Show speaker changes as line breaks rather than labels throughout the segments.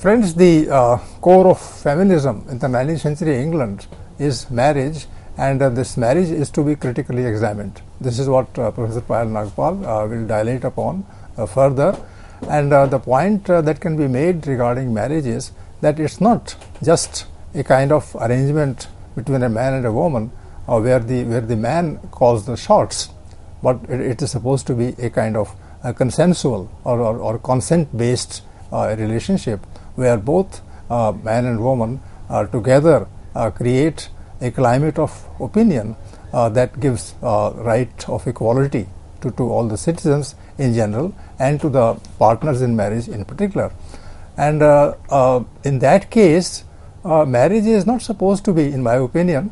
Friends, the core of feminism in the 19th century England is marriage, and this marriage is to be critically examined. This is what Professor Payal Nagpal will dilate upon further. And the point that can be made regarding marriage is that it's not just a kind of arrangement between a man and a woman where the man calls the shots, but it is supposed to be a kind of a consensual or consent-based relationship where both man and woman together create a climate of opinion that gives right of equality to all the citizens in general and to the partners in marriage in particular. And in that case, marriage is not supposed to be, in my opinion,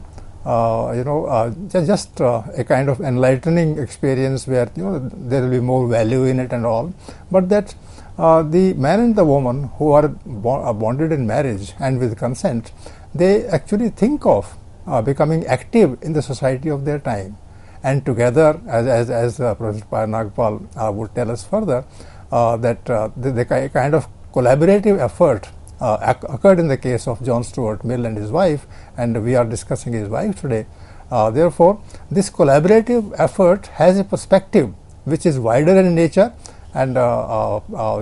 just a kind of enlightening experience where there will be more value in it and all, but that the man and the woman who are bonded in marriage and with consent, they actually think of becoming active in the society of their time, and together, as Professor Payal Nagpal would tell us further, that the kind of collaborative effort occurred in the case of John Stuart Mill and his wife, and we are discussing his wife today. Therefore, this collaborative effort has a perspective which is wider in nature, and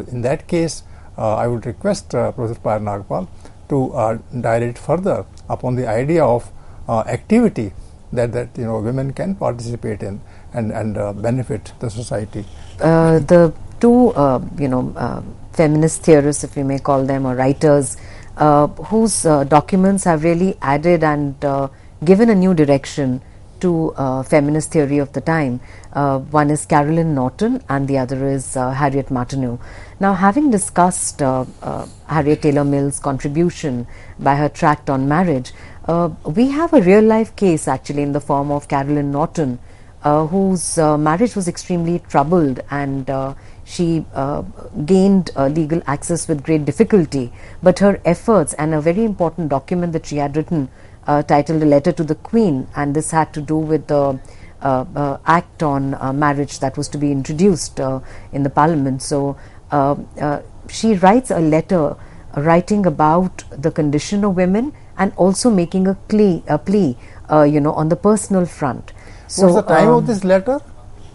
in that case, I would request Professor Payal Nagpal to dilate further upon the idea of activity that women can participate in and benefit the society.
The two feminist theorists, if we may call them, or writers, whose documents have really added and given a new direction to feminist theory of the time. One is Caroline Norton and the other is Harriet Martineau. Now, having discussed Harriet Taylor Mill's contribution by her tract on marriage, we have a real life case actually in the form of Caroline Norton, whose marriage was extremely troubled, and she gained legal access with great difficulty, but her efforts and a very important document that she had written titled A Letter to the Queen, and this had to do with the act on marriage that was to be introduced in the parliament. So she writes a letter writing about the condition of women and also making a plea on the personal front. So
what's the time of this letter?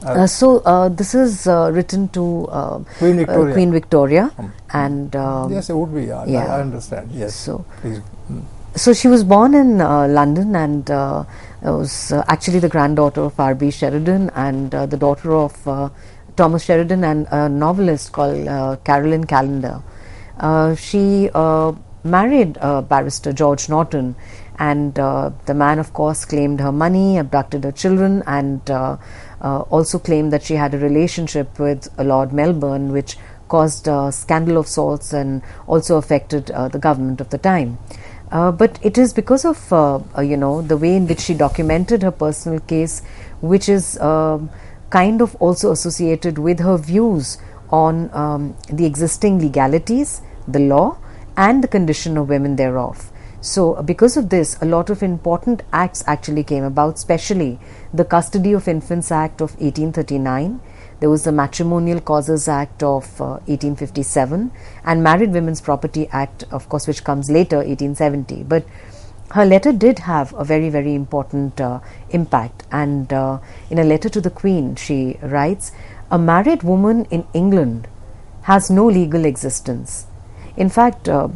This is written to Queen Victoria, and
yes, it would be. Yeah. I understand. Yes.
So,
please.
So she was born in London, and was actually the granddaughter of R.B. Sheridan and the daughter of Thomas Sheridan and a novelist called Caroline Callender. She married barrister George Norton, and the man, of course, claimed her money, abducted her children, and also claimed that she had a relationship with Lord Melbourne, which caused a scandal of sorts and also affected the government of the time. But it is because of the way in which she documented her personal case, which is kind of also associated with her views on the existing legalities, the law, and the condition of women thereof. So because of this, a lot of important acts actually came about, especially the Custody of Infants Act of 1839. There was the Matrimonial Causes Act of 1857 and Married Women's Property Act, of course, which comes later, 1870. But her letter did have a very, very important impact. And in a letter to the Queen, she writes, "A married woman in England has no legal existence." In fact, her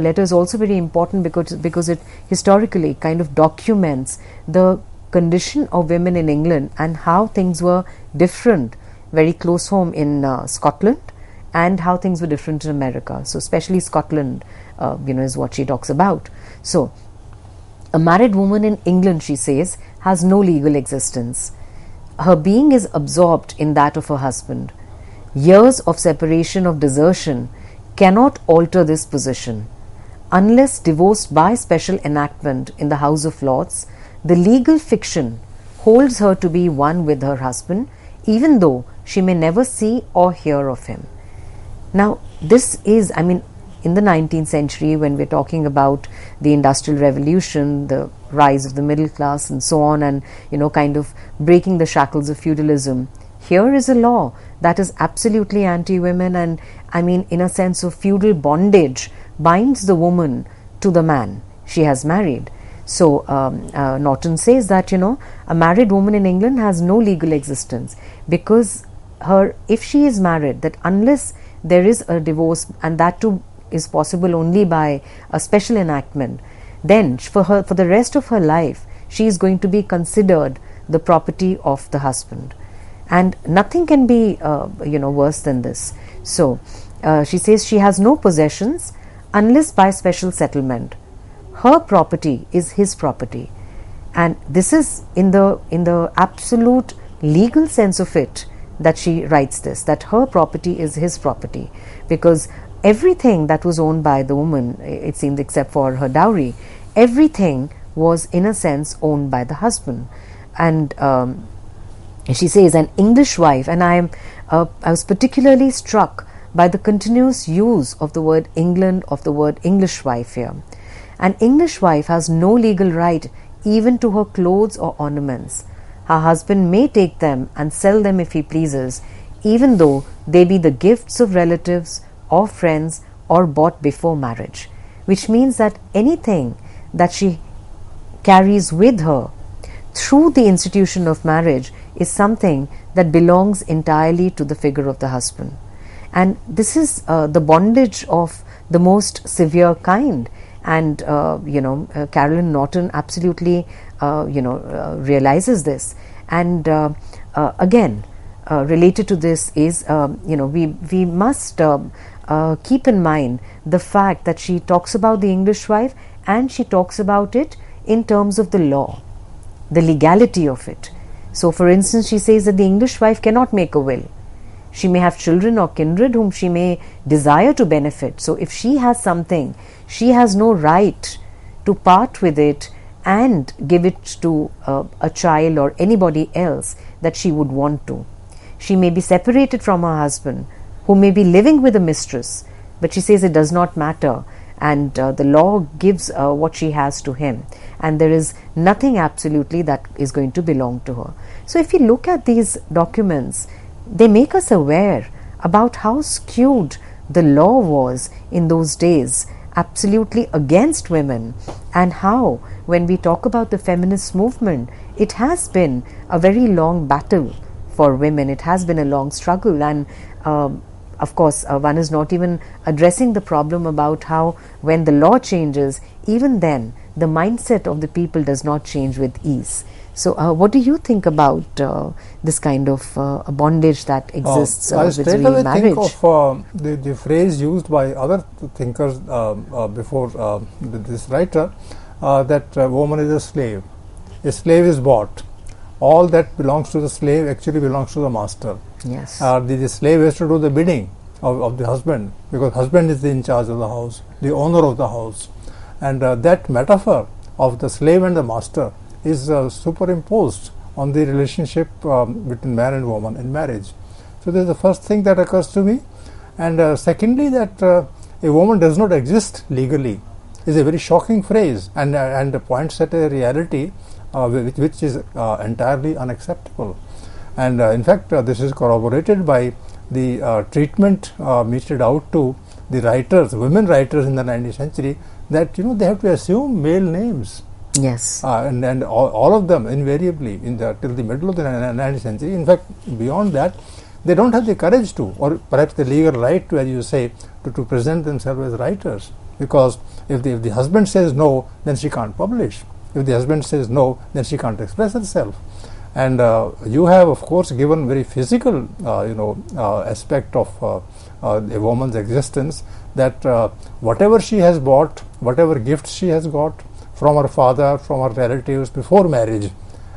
letter is also very important because it historically kind of documents the condition of women in England and how things were different very close home in Scotland, and how things were different in America. So especially Scotland, is what she talks about. So a married woman in England, she says, has no legal existence. Her being is absorbed in that of her husband. Years of separation, of desertion, cannot alter this position. Unless divorced by special enactment in the House of Lords, the legal fiction holds her to be one with her husband, even though she may never see or hear of him. Now, this is, in the 19th century, when we're talking about the Industrial Revolution, the rise of the middle class and so on, and, kind of breaking the shackles of feudalism, here is a law that is absolutely anti-women and, in a sense of feudal bondage binds the woman to the man she has married. So Norton says that, a married woman in England has no legal existence, because if she is married, that unless there is a divorce, and that too is possible only by a special enactment, then for the rest of her life, she is going to be considered the property of the husband. And nothing can be worse than this. So she says she has no possessions unless by special settlement. Her property is his property, and this is in the absolute legal sense of it that she writes this, that her property is his property, because everything that was owned by the woman, it seemed, except for her dowry, everything was in a sense owned by the husband. And she says an English wife, and I was particularly struck by the continuous use of the word England, of the word English wife here. An English wife has no legal right even to her clothes or ornaments. Her husband may take them and sell them if he pleases, even though they be the gifts of relatives or friends or bought before marriage, which means that anything that she carries with her through the institution of marriage is something that belongs entirely to the figure of the husband. And this is the bondage of the most severe kind. And Caroline Norton absolutely realizes this. And again, related to this is we must keep in mind the fact that she talks about the English wife, and she talks about it in terms of the law, the legality of it. So for instance, she says that the English wife cannot make a will. She may have children or kindred whom she may desire to benefit. So if she has something, she has no right to part with it and give it to a child or anybody else that she would want to. She may be separated from her husband, who may be living with a mistress, but she says it does not matter, and the law gives what she has to him, and there is nothing absolutely that is going to belong to her. So if you look at these documents, they make us aware about how skewed the law was in those days, absolutely against women, and how, when we talk about the feminist movement, it has been a very long battle for women. It has been a long struggle, and of course one is not even addressing the problem about how when the law changes, even then the mindset of the people does not change with ease. So what do you think about this kind of bondage that exists with remarriage?
Think of the phrase used by other thinkers before this writer, that woman is a slave. A slave is bought. All that belongs to the slave actually belongs to the master.
Yes.
The slave has to do the bidding of the husband, because husband is in charge of the house, the owner of the house. And that metaphor of the slave and the master is superimposed on the relationship between man and woman in marriage. So this is the first thing that occurs to me. And secondly, that a woman does not exist legally is a very shocking phrase, and points at a reality which is entirely unacceptable. And in fact, this is corroborated by the treatment meted out to the writers, women writers in the 19th century, that they have to assume male names.
Yes.
And all of them invariably till the middle of the 19th century. In fact, beyond that, they don't have the courage to, or perhaps the legal right to, as you say, to present themselves as writers. Because if the husband says no, then she can't publish. If the husband says no, then she can't express herself. And you have, of course, given very physical, aspect of a woman's existence, that whatever she has bought, whatever gifts she has got from her father, from her relatives before marriage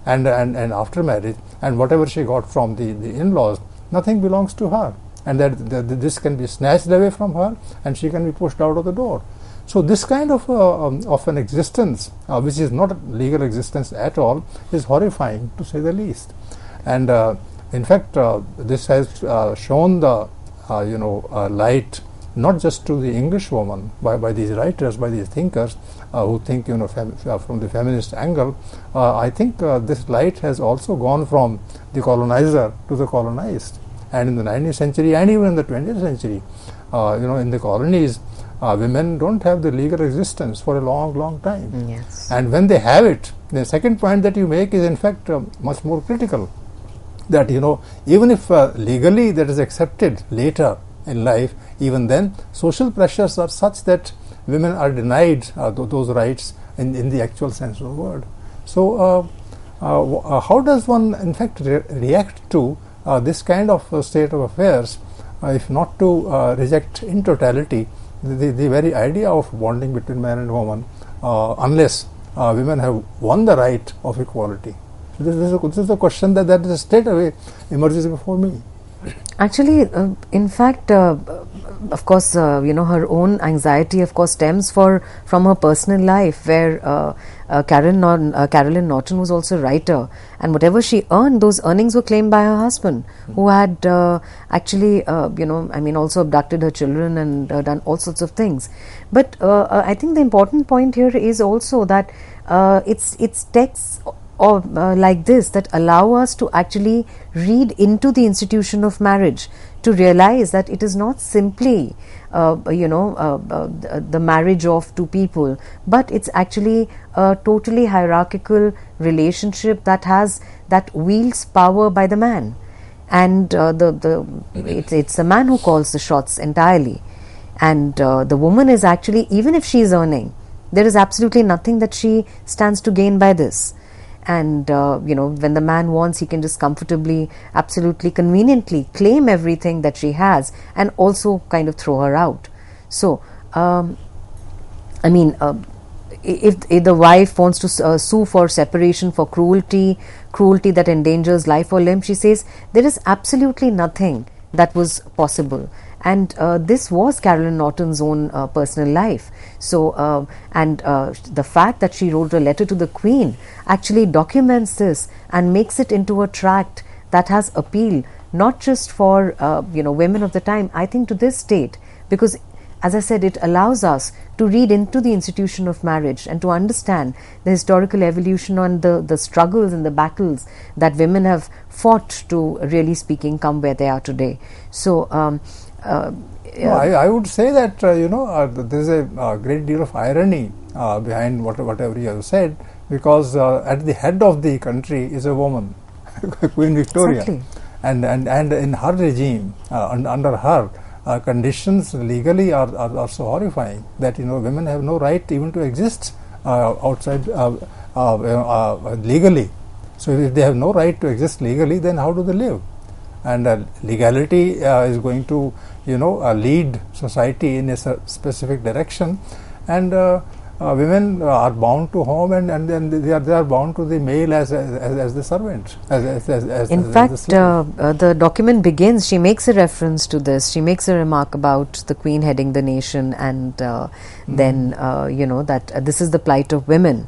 and after marriage, and whatever she got from the in-laws, nothing belongs to her, and that this can be snatched away from her and she can be pushed out of the door. So this kind of an existence, which is not a legal existence at all, is horrifying, to say the least. And in fact, this has shown the light not just to the English woman by these writers, by these thinkers who think from the feminist angle. I think this light has also gone from the colonizer to the colonized. And in the 19th century and even in the 20th century, in the colonies, women don't have the legal existence for a long time.
Yes.
And when they have it, the second point that you make is in fact much more critical. That even if legally that is accepted later in life, even then social pressures are such that women are denied those rights in the actual sense of the word. So how does one in fact react to this kind of state of affairs, if not to reject in totality the very idea of bonding between man and woman, unless women have won the right of equality? This is a question that straight away emerges before me.
Actually, in fact, of course, her own anxiety, of course, stems from her personal life, where Caroline Norton was also a writer, and whatever she earned, those earnings were claimed by her husband, who had actually, also abducted her children and done all sorts of things. But I think the important point here is also that it's texts like this that allow us to actually read into the institution of marriage, to realize that it is not simply the marriage of two people, but it's actually a totally hierarchical relationship that wields power by the man, and it's the man who calls the shots entirely, and the woman is actually, even if she is earning, there is absolutely nothing that she stands to gain by this. And when the man wants, he can just comfortably, absolutely conveniently claim everything that she has and also kind of throw her out. So if the wife wants to sue for separation for cruelty that endangers life or limb, she says there is absolutely nothing that was possible. And this was Caroline Norton's own personal life. So, the fact that she wrote a letter to the Queen actually documents this and makes it into a tract that has appeal not just for women of the time, I think to this date, because as I said, it allows us to read into the institution of marriage and to understand the historical evolution and the struggles and the battles that women have fought to, really speaking, come where they are today. So
I would say that there is a great deal of irony behind whatever you have said, because at the head of the country is a woman, Queen Victoria.
Exactly.
And in her regime, under her, conditions legally are so horrifying that women have no right even to exist outside legally. So if they have no right to exist legally, then how do they live? And legality is going to lead society in a specific direction, and women are bound to home, and they are bound to the male as the servant.
In fact, the document begins, she makes a reference to this. She makes a remark about the Queen heading the nation, and then that this is the plight of women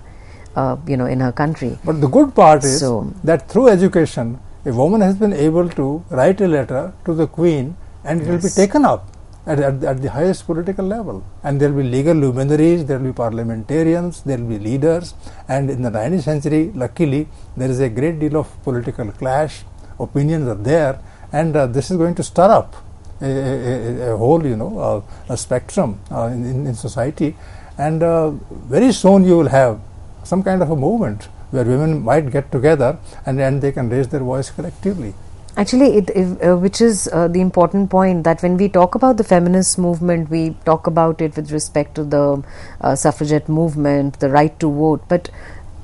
in her country.
But the good part is that through education, a woman has been able to write a letter to the Queen, and it will be taken up at the highest political level, and there will be legal luminaries, there will be parliamentarians, there will be leaders, and in the 19th century, luckily, there is a great deal of political clash, opinions are there, and this is going to stir up a whole a spectrum in society, and very soon you will have some kind of a movement where women might get together and they can raise their voice collectively.
Actually, which is the important point, that when we talk about the feminist movement, we talk about it with respect to the suffragette movement, the right to vote, but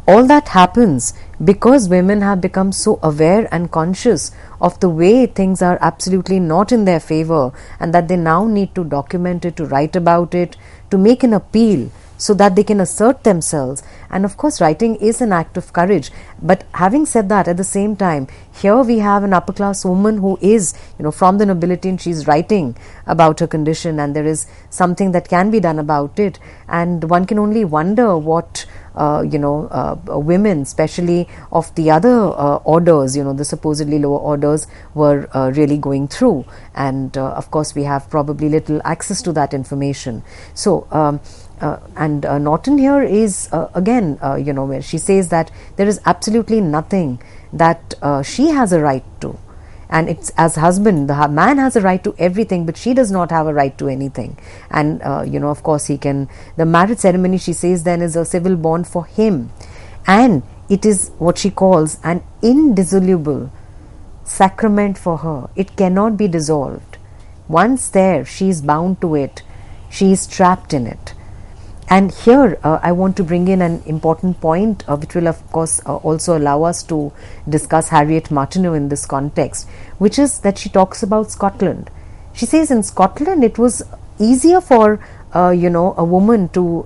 all that happens because women have become so aware and conscious of the way things are absolutely not in their favor, and that they now need to document it, to write about it, to make an appeal, so that they can assert themselves. And of course, writing is an act of courage. But having said that, at the same time, here we have an upper class woman who is, from the nobility, and she's writing about her condition, and there is something that can be done about it. And one can only wonder what women, especially of the other orders, the supposedly lower orders, were really going through. And of course, we have probably little access to that information. So and Norton here is again, where she says that there is absolutely nothing that she has a right to, and it's as husband, the man has a right to everything, but she does not have a right to anything. And of course the marriage ceremony, she says, then is a civil bond for him, and it is what she calls an indissoluble sacrament for her. It cannot be dissolved. Once there, she is bound to it, she is trapped in it. And here I want to bring in an important point, which will of course also allow us to discuss Harriet Martineau in this context, which is that she talks about Scotland. She says in Scotland it was easier for a woman to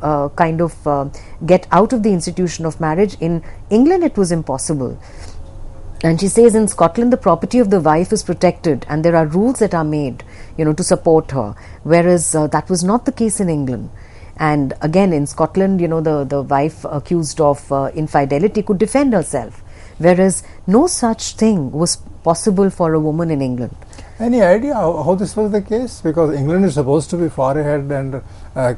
get out of the institution of marriage. In England it was impossible. And she says in Scotland the property of the wife is protected and there are rules that are made to support her, whereas that was not the case in England. And again in Scotland, the wife accused of infidelity could defend herself, whereas no such thing was possible for a woman in England.
Any idea how this was the case? Because England is supposed to be far ahead and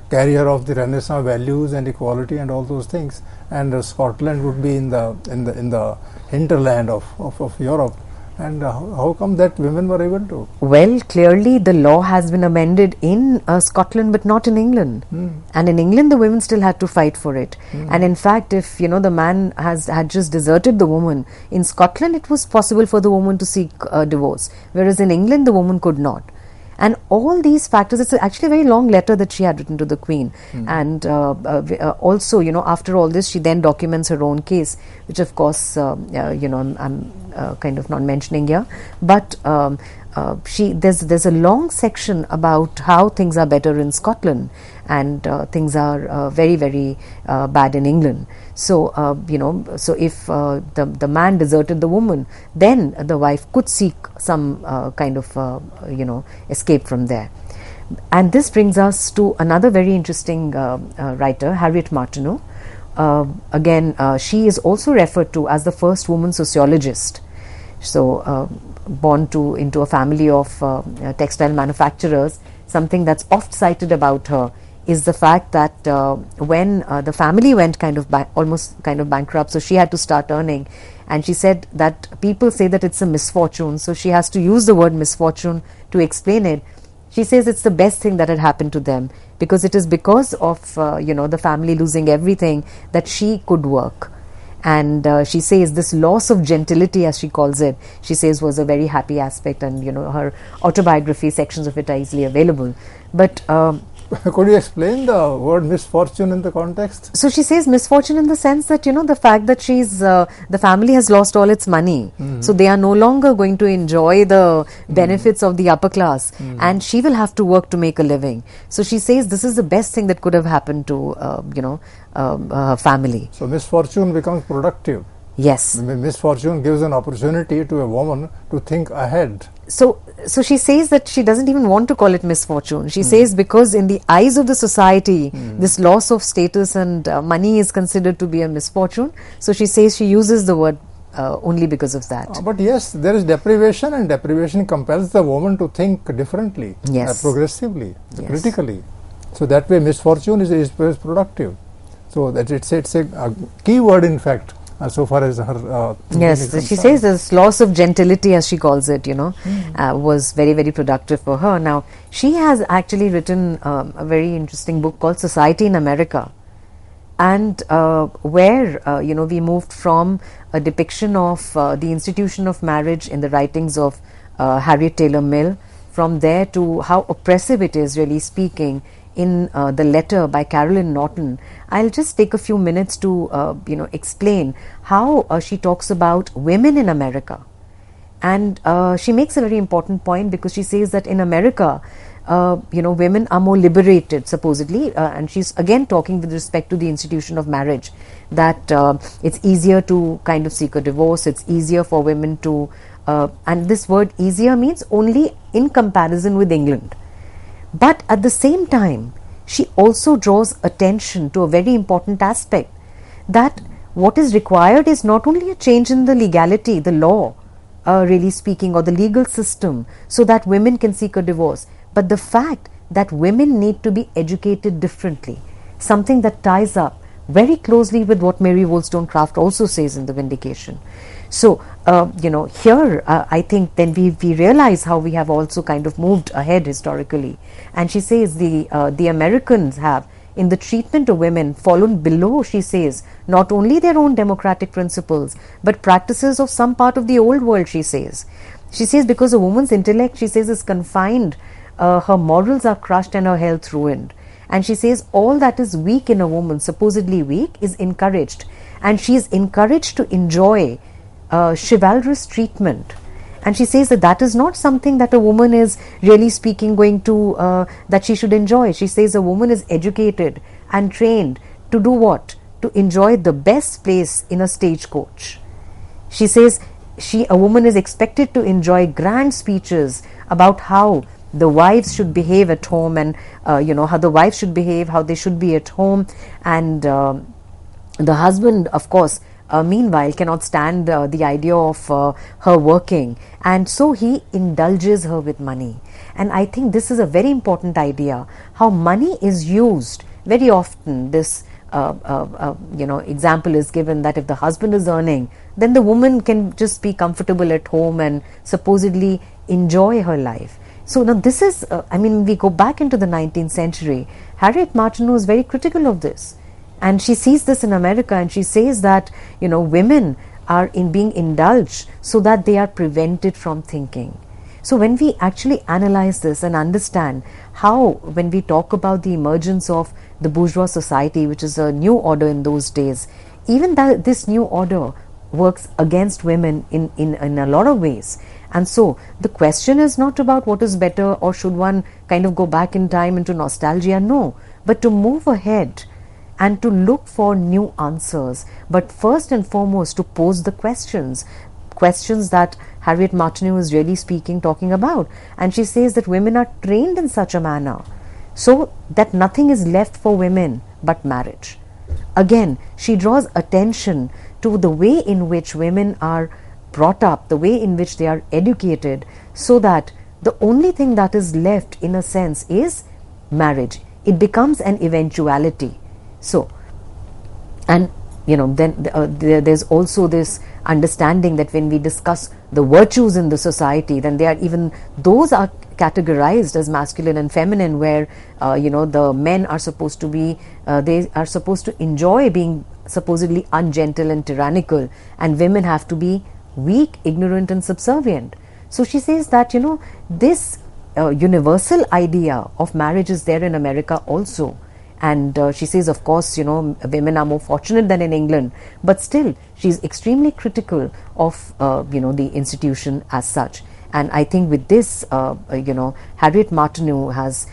carrier of the Renaissance values and equality and all those things, and Scotland would be in the hinterland of Europe. And how come that women were able to?
Well, clearly the law has been amended in Scotland but not in England. And in England the women still had to fight for it. And in fact, if the man had just deserted the woman, in Scotland it was possible for the woman to seek a divorce, whereas in England the woman could not. And all these factors, it's actually a very long letter that she had written to the Queen. And also, after all this, she then documents her own case, which of course, I'm kind of not mentioning here. But there's a long section about how things are better in Scotland and things are very, very bad in England. So, so if the man deserted the woman, then the wife could seek some escape from there. And this brings us to another very interesting writer, Harriet Martineau. Again, she is also referred to as the first woman sociologist. So, born into a family of textile manufacturers, something that's oft cited about her is the fact that when the family went almost bankrupt, so she had to start earning, and she said that people say that it's a misfortune, so she has to use the word misfortune to explain it. She says it's the best thing that had happened to them, because it is because of the family losing everything that she could work. And she says this loss of gentility, as she calls it, she says was a very happy aspect, and her autobiography, sections of it are easily available. But
could you explain the word misfortune in the context?
So she says misfortune in the sense that the fact that the family has lost all its money, so they are no longer going to enjoy the benefits of the upper class, and she will have to work to make a living. So she says this is the best thing that could have happened to her family.
So misfortune becomes productive.
Yes.
Misfortune gives an opportunity to a woman to think ahead.
So she says that she doesn't even want to call it misfortune. She says because in the eyes of the society, this loss of status and money is considered to be a misfortune. So she says she uses the word only because of that.
But yes, there is deprivation, and deprivation compels the woman to think differently, progressively, critically. So that way misfortune is productive. So that it's a key word, in fact. So far as her
yes, she says this loss of gentility, as she calls it, was very, very productive for her. Now, she has actually written a very interesting book called Society in America, and where we moved from a depiction of the institution of marriage in the writings of Harriet Taylor Mill, from there to how oppressive it is, really speaking, in the letter by Caroline Norton. I'll just take a few minutes to explain how she talks about women in America. And she makes a very important point, because she says that in America women are more liberated, supposedly, and she's again talking with respect to the institution of marriage, that it's easier to kind of seek a divorce, it's easier for women to and this word easier means only in comparison with England. But at the same time, she also draws attention to a very important aspect, that what is required is not only a change in the legality, the law, really speaking, or the legal system, so that women can seek a divorce, but the fact that women need to be educated differently, something that ties up very closely with what Mary Wollstonecraft also says in The Vindication. So, here I think then we realize how we have also kind of moved ahead historically. And she says the Americans have, in the treatment of women, fallen below, she says, not only their own democratic principles, but practices of some part of the old world, she says. She says because a woman's intellect, she says, is confined, her morals are crushed and her health ruined. And she says all that is weak in a woman, supposedly weak, is encouraged. And she is encouraged to enjoy chivalrous treatment. And she says that that is not something that a woman is really speaking going to, that she should enjoy. She says a woman is educated and trained to do what? To enjoy the best place in a stagecoach. She says a woman is expected to enjoy grand speeches about how the wives should behave at home, and how the wives should behave, how they should be at home, and the husband, of course, meanwhile cannot stand the idea of her working, and so he indulges her with money. And I think this is a very important idea, how money is used very often. This example is given that if the husband is earning, then the woman can just be comfortable at home and supposedly enjoy her life. So now this is, we go back into the 19th century, Harriet Martineau is very critical of this. And she sees this in America, and she says that, women are being indulged so that they are prevented from thinking. So when we actually analyze this and understand how, when we talk about the emergence of the bourgeois society, which is a new order in those days, even that this new order works against women in a lot of ways. And so the question is not about what is better, or should one kind of go back in time into nostalgia, no, but to move ahead and to look for new answers, but first and foremost to pose the questions that Harriet Martineau is really talking about. And she says that women are trained in such a manner so that nothing is left for women but marriage. Again, she draws attention to the way in which women are brought up, the way in which they are educated, so that the only thing that is left, in a sense, is marriage. It becomes an eventuality. So, and then there's also this understanding that when we discuss the virtues in the society, then those are categorized as masculine and feminine, where the men are supposed to be, they are supposed to enjoy being supposedly ungentle and tyrannical, and women have to be weak, ignorant and subservient. So she says that this universal idea of marriage is there in America also. And she says, of course, women are more fortunate than in England, but still she's extremely critical of the institution as such. And I think with this, Harriet Martineau has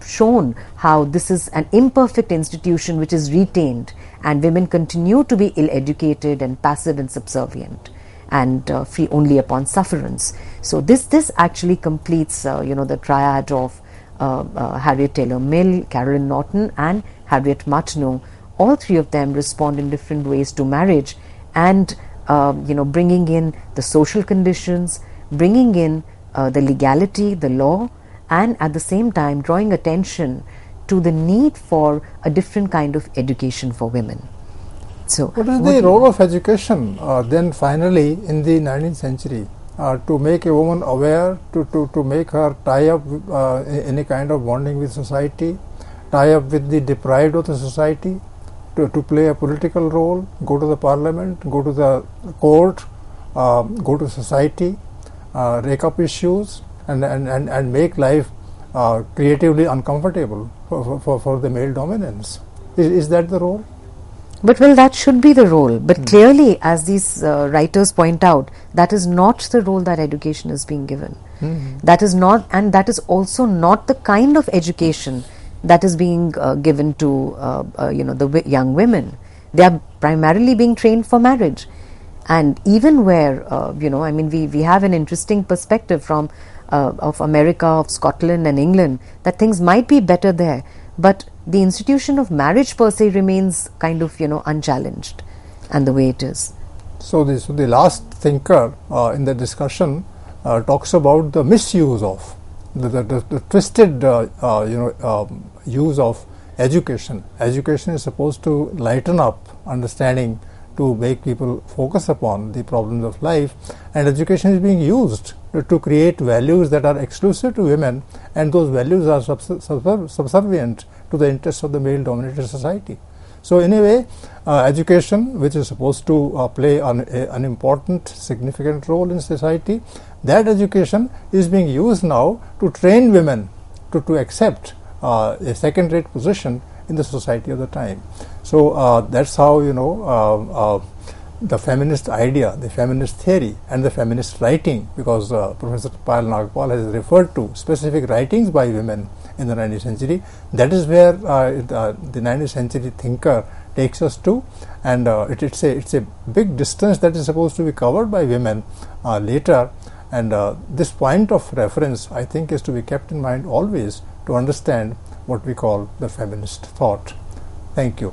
shown how this is an imperfect institution which is retained, and women continue to be ill-educated and passive and subservient, and free only upon sufferance. So this actually completes the triad of Harriet Taylor Mill, Caroline Norton and Harriet Martineau. All three of them respond in different ways to marriage, and bringing in the social conditions, bringing in the legality, the law, and at the same time drawing attention to the need for a different kind of education for women. So
what is the role of education then finally in the 19th century? To make a woman aware, to make her tie up in a kind of bonding with society, tie up with the deprived of the society, to play a political role, go to the parliament, go to the court, go to society, rake up issues, and make life creatively uncomfortable for the male dominance. Is that the role?
But that should be the role. But clearly, as these writers point out, that is not the role that education is being given. That is not, and that is also not the kind of education that is being given to the young women. They are primarily being trained for marriage. And even where we have an interesting perspective from of America, of Scotland and England, that things might be better there, but the institution of marriage per se remains kind of unchallenged, and the way it is.
So the last thinker in the discussion talks about the misuse of the twisted use of education. Education is supposed to lighten up understanding, to make people focus upon the problems of life, and education is being used to create values that are exclusive to women, and those values are subservient to the interests of the male-dominated society. So in a way, education, which is supposed to play an important, significant role in society, that education is being used now to train women to accept a second-rate position in the society of the time. So that's how, the feminist idea, the feminist theory, and the feminist writing, because Professor Payal Nagpal has referred to specific writings by women in the 19th century. That is where the 19th century thinker takes us to, and it's a big distance that is supposed to be covered by women later. And this point of reference, I think, is to be kept in mind always to understand what we call the feminist thought. Thank you.